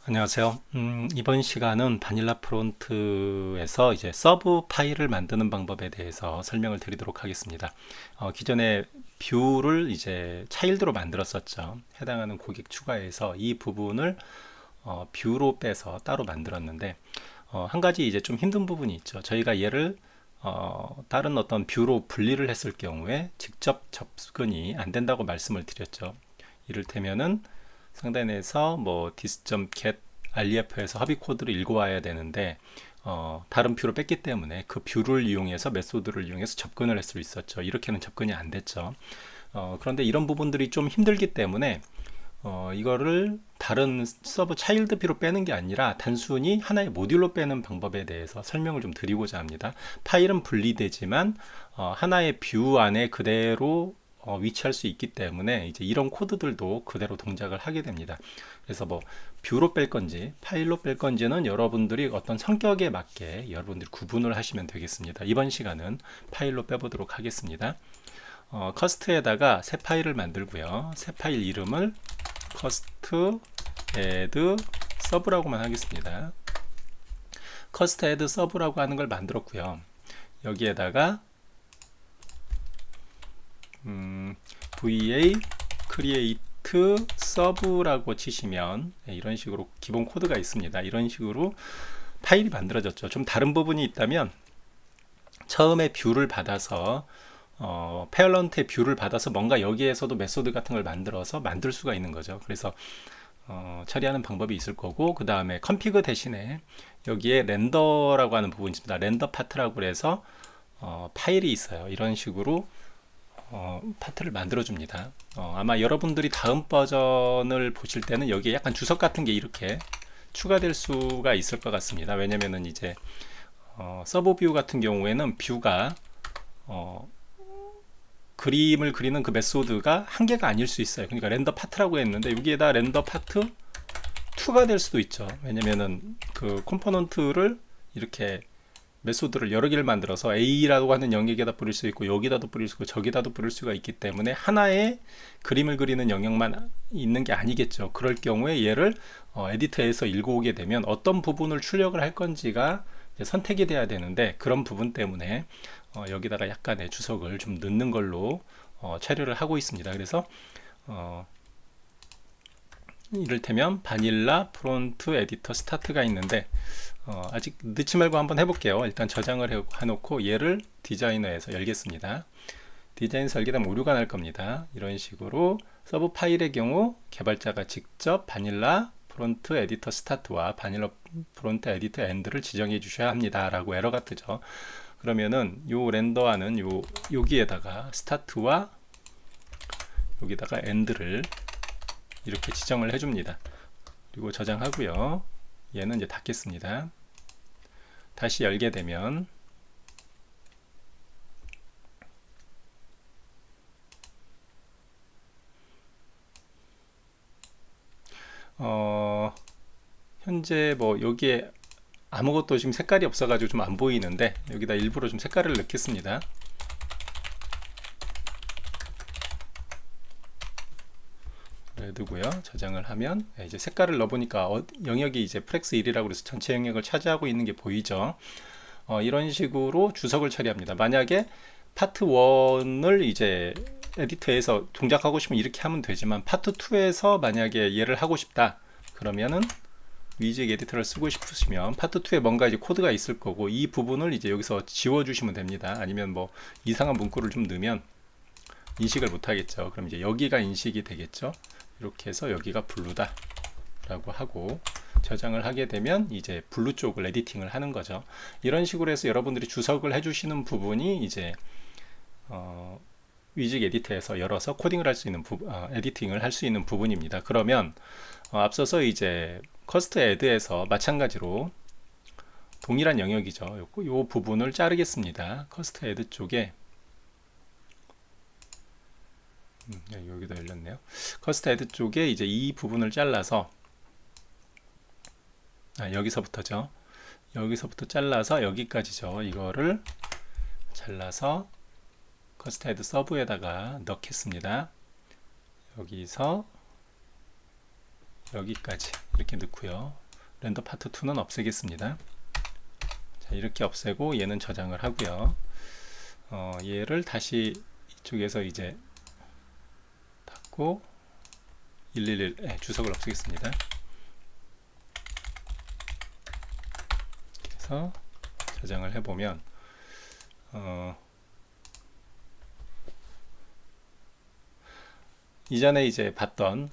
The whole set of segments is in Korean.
안녕하세요. 이번 시간은 바닐라 프론트에서 이제 서브 파일을 만드는 방법에 대해서 설명을 드리도록 하겠습니다. 기존에 뷰를 이제 차일드로 만들었었죠. 해당하는 고객 추가해서 이 부분을 뷰로 빼서 따로 만들었는데, 한 가지 이제 좀 힘든 부분이 있죠. 저희가 얘를 다른 어떤 뷰로 분리를 했을 경우에 직접 접근이 안 된다고 말씀을 드렸죠. 이를테면은 상단에서 뭐 dis.get relf에서 합의 코드를 읽어와야 되는데 다른 뷰를 뺐기 때문에 그 뷰를 이용해서 메소드를 이용해서 접근을 할 수 있었죠. 이렇게는 접근이 안 됐죠. 그런데 이런 부분들이 좀 힘들기 때문에 이거를 다른 서브 차일드 뷰로 빼는 게 아니라 단순히 하나의 모듈로 빼는 방법에 대해서 설명을 좀 드리고자 합니다. 파일은 분리되지만 하나의 뷰 안에 그대로 위치할 수 있기 때문에 이제 이런 코드들도 그대로 동작을 하게 됩니다. 그래서 뭐 뷰로 뺄 건지 파일로 뺄 건지는 여러분들이 어떤 성격에 맞게 여러분들이 구분을 하시면 되겠습니다. 이번 시간은 파일로 빼보도록 하겠습니다. 커스트에다가 새 파일을 만들고요. 새 파일 이름을 커스트 add 서브라고만 하겠습니다. 커스트 add 서브라고 하는 걸 만들었고요. 여기에다가 va create 서브라고 치시면 이런 식으로 기본 코드가 있습니다. 이런 식으로 파일이 만들어졌죠. 좀 다른 부분이 있다면 처음에 뷰를 받아서 페어런트의 뷰를 받아서 뭔가 여기에서도 메소드 같은 걸 만들어서 만들 수가 있는 거죠. 그래서 처리하는 방법이 있을 거고, 그 다음에 컴피그 대신에 여기에 렌더라고 하는 부분이 있습니다. 렌더 파트라고 해서 파일이 있어요. 이런 식으로 파트를 만들어 줍니다. 아마 여러분들이 다음 버전을 보실 때는 여기에 약간 주석 같은 게 이렇게 추가될 수가 있을 것 같습니다. 왜냐면은 이제 서브 뷰 같은 경우에는 뷰가 그림을 그리는 그 메소드가 한 개가 아닐 수 있어요. 그러니까 렌더 파트라고 했는데 여기에다 렌더 파트 2가 될 수도 있죠. 왜냐면은 그 컴포넌트를 이렇게 메소드를 여러 개를 만들어서 A라고 하는 영역에다 뿌릴 수 있고 여기다도 뿌릴 수 있고 저기다도 뿌릴 수가 있기 때문에 하나의 그림을 그리는 영역만 있는 게 아니겠죠. 그럴 경우에 얘를 에디터에서 읽어오게 되면 어떤 부분을 출력을 할 건지가 선택이 돼야 되는데, 그런 부분 때문에 여기다가 약간의 주석을 좀 넣는 걸로 처리를 하고 있습니다. 그래서 이를테면 바닐라 프론트 에디터 스타트가 있는데 아직 넣지 말고 한번 해볼게요. 일단 저장을 해놓고 얘를 디자이너에서 열겠습니다. 디자인에서 열게 되면 오류가 날 겁니다. 이런 식으로 서브 파일의 경우 개발자가 직접 바닐라 프론트 에디터 스타트와 바닐라 프론트 에디터 엔드를 지정해 주셔야 합니다 라고 에러가 뜨죠. 그러면은 요 렌더하는 여기에다가 스타트와 여기다가 엔드를 이렇게 지정을 해줍니다. 그리고 저장하고요. 얘는 이제 닫겠습니다. 다시 열게 되면 현재 뭐 여기에 아무것도 지금 색깔이 없어가지고 좀 안 보이는데 여기다 일부러 좀 색깔을 넣겠습니다. 레드고요. 저장을 하면 이제 색깔을 넣어보니까 영역이 이제 프렉스 1이라고 해서 전체 영역을 차지하고 있는 게 보이죠. 이런 식으로 주석을 처리합니다. 만약에 파트 1을 이제 에디터에서 동작하고 싶으면 이렇게 하면 되지만 파트 2에서 만약에 얘를 하고 싶다 그러면은 위직 에디터를 쓰고 싶으시면 파트 2에 뭔가 이제 코드가 있을 거고 이 부분을 이제 여기서 지워 주시면 됩니다. 아니면 뭐 이상한 문구를 좀 넣으면 인식을 못 하겠죠. 그럼 이제 여기가 인식이 되겠죠. 이렇게 해서 여기가 블루다 라고 하고 저장을 하게 되면 이제 블루 쪽을 에디팅을 하는 거죠. 이런 식으로 해서 여러분들이 주석을 해주시는 부분이 이제 위직 에디터에서 열어서 코딩을 할 수 있는 에디팅을 할 수 있는 부분입니다. 그러면 앞서서 이제 커스트 애드에서 마찬가지로 동일한 영역이죠. 요 부분을 자르겠습니다. 커스트 애드 쪽에 여기도 열렸네요. 커스트 애드 쪽에 이제 이 부분을 잘라서 여기서부터죠. 여기서부터 잘라서 여기까지죠. 이거를 잘라서 커스트 애드 서브에다가 넣겠습니다. 여기서 여기까지 이렇게 넣고요. 렌더 파트 2는 없애겠습니다. 자, 이렇게 없애고 얘는 저장을 하고요. 얘를 다시 이쪽에서 이제 닫고 111 주석을 없애겠습니다. 그래서 저장을 해보면 이전에 이제 봤던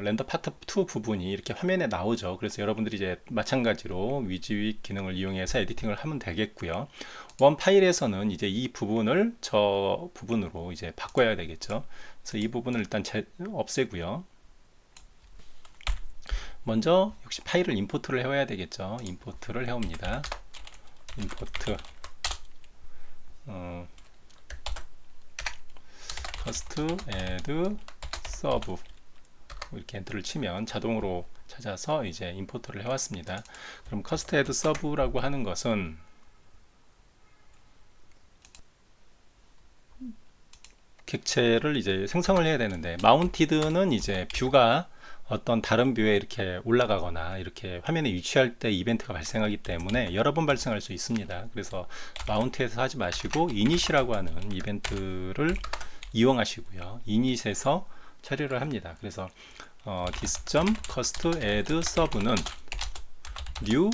렌더 파트 2 부분이 이렇게 화면에 나오죠. 그래서 여러분들이 이제 마찬가지로 위즈윅 기능을 이용해서 에디팅을 하면 되겠고요. 원 파일에서는 이제 이 부분을 저 부분으로 이제 바꿔야 되겠죠. 그래서 이 부분을 일단 없애고요. 먼저 역시 파일을 임포트를 해와야 되겠죠. 임포트를 해옵니다. 임포트 커스트 애드 서브 이렇게 엔터를 치면 자동으로 찾아서 이제 임포트를 해왔습니다. 그럼 커스트 애드 서브라고 하는 것은 객체를 이제 생성을 해야 되는데, 마운티드는 이제 뷰가 어떤 다른 뷰에 이렇게 올라가거나 이렇게 화면에 위치할 때 이벤트가 발생하기 때문에 여러 번 발생할 수 있습니다. 그래서 마운트에서 하지 마시고 이닛이라고 하는 이벤트를 이용하시고요. 이닛에서 처리를 합니다. 그래서 this.cost_add_sub는 new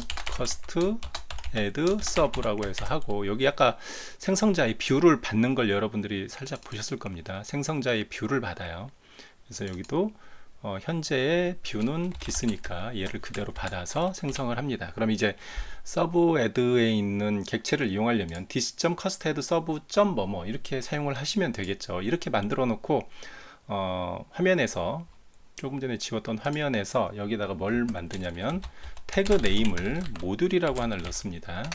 cost_add_sub라고 해서 하고, 여기 아까 생성자의 뷰를 받는 걸 여러분들이 살짝 보셨을 겁니다. 생성자의 뷰를 받아요. 그래서 여기도 현재의 뷰는 this니까 얘를 그대로 받아서 생성을 합니다. 그럼 이제 서브 애드에 있는 객체를 이용하려면 this.cost_add_sub 뭐뭐 이렇게 사용을 하시면 되겠죠. 이렇게 만들어 놓고 화면에서 조금 전에 지웠던 화면에서 여기다가 뭘 만드냐면 태그 네임을 모듈이라고 하나를 넣습니다.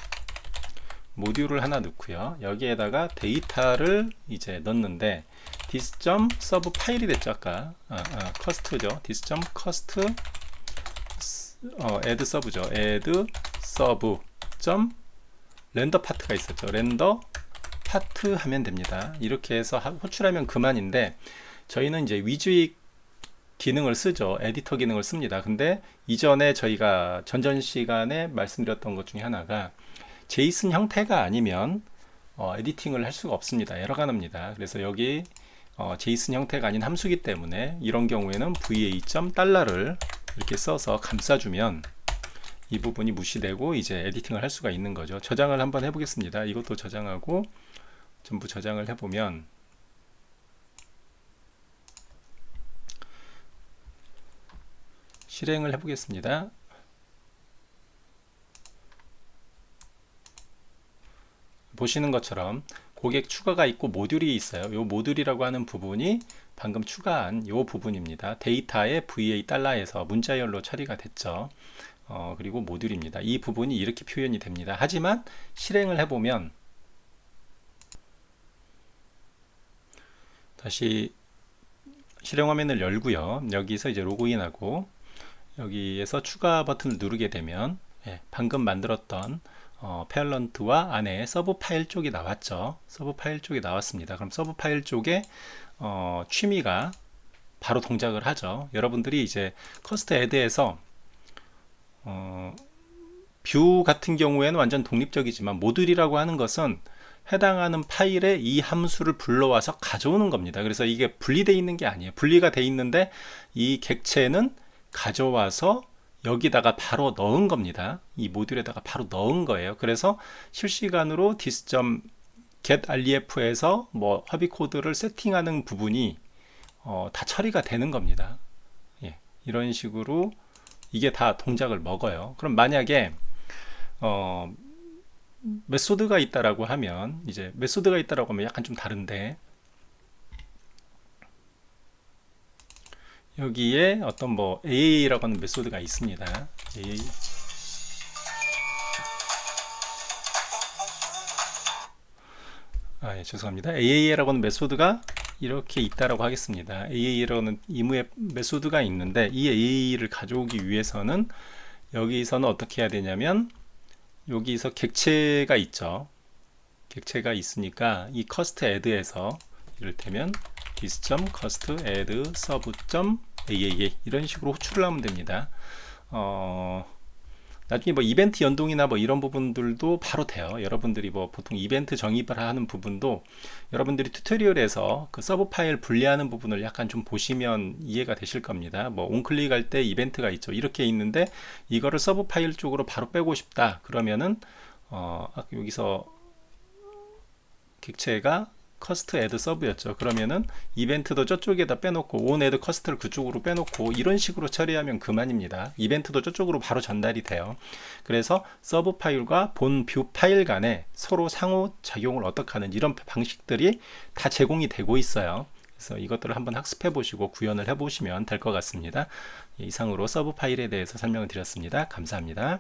모듈을 하나 넣고요. 여기에다가 데이터를 이제 넣는데 this.sub 파일이 됐죠. 아까 cost죠. this.cost add sub죠. add sub 렌더 파트가 있었죠. 렌더 파트 하면 됩니다. 이렇게 해서 호출하면 그만인데, 저희는 이제 위즈윅 기능을 쓰죠. 에디터 기능을 씁니다. 근데 이전에 저희가 전전 시간에 말씀드렸던 것 중에 하나가 제이슨 형태가 아니면 에디팅을 할 수가 없습니다. 에러가 납니다. 그래서 여기 제이슨 형태가 아닌 함수기 때문에 이런 경우에는 va.달러를 이렇게 써서 감싸주면 이 부분이 무시되고 이제 에디팅을 할 수가 있는 거죠. 저장을 한번 해보겠습니다. 이것도 저장하고 전부 저장을 해보면 실행을 해보겠습니다. 보시는 것처럼 고객 추가가 있고 모듈이 있어요. 이 모듈이라고 하는 부분이 방금 추가한 이 부분입니다. 데이터의 va 달러에서 문자열로 처리가 됐죠. 그리고 모듈입니다. 이 부분이 이렇게 표현이 됩니다. 하지만 실행을 해보면 다시 실행 화면을 열고요. 여기서 이제 로그인하고 여기에서 추가 버튼을 누르게 되면 방금 만들었던 페어런트와 안에 서브 파일 쪽이 나왔죠. 서브 파일 쪽이 나왔습니다. 그럼 서브 파일 쪽에 취미가 바로 동작을 하죠. 여러분들이 이제 커스트 애드에서 뷰 같은 경우에는 완전 독립적이지만 모듈이라고 하는 것은 해당하는 파일에 이 함수를 불러와서 가져오는 겁니다. 그래서 이게 분리되어 있는 게 아니에요. 분리가 되어 있는데 이 객체는 가져와서 여기다가 바로 넣은 겁니다. 이 모듈에다가 바로 넣은 거예요. 그래서 실시간으로 this.getRef에서 뭐 합의 코드를 세팅하는 부분이 다 처리가 되는 겁니다. 이런 식으로 이게 다 동작을 먹어요. 그럼 만약에 메소드가 있다라고 하면 약간 좀 다른데, 여기에 어떤 뭐 AA라고 하는 메소드가 있습니다. AA. 죄송합니다. AA라고 하는 메소드가 이렇게 있다라고 하겠습니다. AA라는 이무의 메소드가 있는데, 이 AA를 가져오기 위해서는 여기서는 어떻게 해야 되냐면 여기서 객체가 있죠. 객체가 있으니까 이 cost add에서 이를테면 this.cost_add_sub AAA 이런 식으로 호출을 하면 됩니다. 나중에 뭐 이벤트 연동이나 뭐 이런 부분들도 바로 돼요. 여러분들이 뭐 보통 이벤트 정의를 하는 부분도 여러분들이 튜토리얼에서 그 서브 파일 분리하는 부분을 약간 좀 보시면 이해가 되실 겁니다. 뭐 온클릭할 때 이벤트가 있죠. 이렇게 있는데 이거를 서브 파일 쪽으로 바로 빼고 싶다. 그러면은 여기서 객체가 커스트 애드 서브였죠. 그러면은 이벤트도 저쪽에다 빼놓고 온 애드 커스트를 그쪽으로 빼놓고 이런 식으로 처리하면 그만입니다. 이벤트도 저쪽으로 바로 전달이 돼요. 그래서 서브 파일과 본 뷰 파일 간에 서로 상호작용을 어떻게 하는 이런 방식들이 다 제공이 되고 있어요. 그래서 이것들을 한번 학습해 보시고 구현을 해 보시면 될 것 같습니다. 이상으로 서브 파일에 대해서 설명을 드렸습니다. 감사합니다.